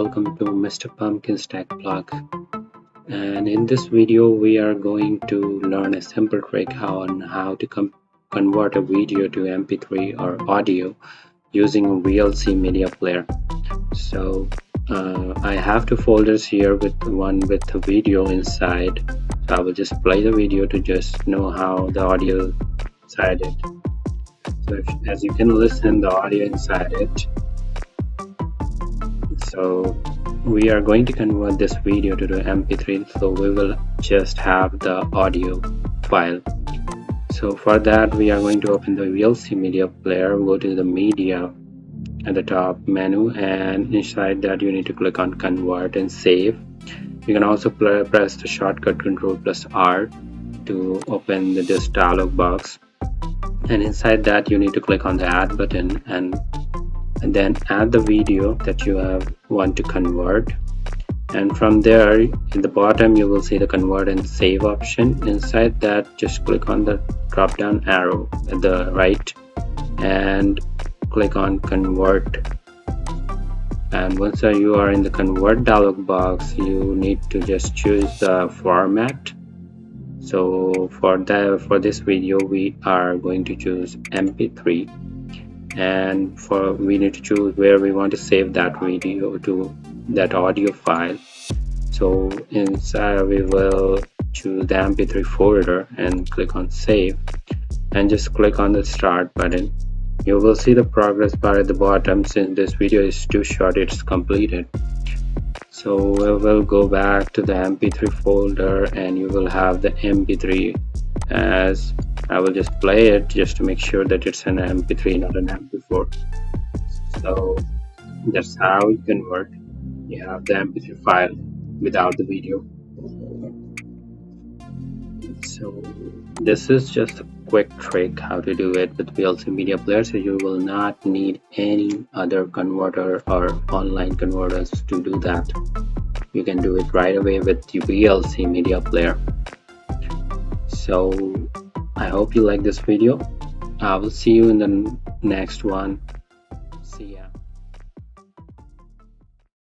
welcome to Mr. Pumpkin's Tech Blog. And in this video we are going to learn a simple trick on how to convert a video to MP3 or audio using VLC Media Player. So I have two folders here, with one with the video inside. So I will just play the video to just know how the audio inside it. So as you can listen the audio inside it. So we are going to convert this video to the MP3, so we will just have the audio file. So for that we are going to open the VLC Media Player, go to the media at the top menu, and inside that you need to click on convert and save. You can also press the shortcut Ctrl+R to open this dialog box, and inside that you need to click on the add button and then add the video that you want to convert. And from there in the bottom you will see the convert and save option. Inside that just click on the drop down arrow at the right and click on convert. And once you are in the convert dialog box, you need to just choose the format. So for this video we are going to choose MP3, and we need to choose where we want to save that video to, that audio file. So inside we will choose the MP3 folder and click on save, and just click on the start button. You will see the progress bar at the bottom. Since this video is too short, it's completed. So we will go back to the MP3 folder and you will have the MP3. As I will just play it just to make sure that it's an MP3, not an MP4. So that's how you convert. You have the MP3 file without the video. So this is just a quick trick how to do it with VLC Media Player. So you will not need any other converter or online converters to do that. You can do it right away with the VLC Media Player. So I hope you like this video. I will see you in the next one. See ya.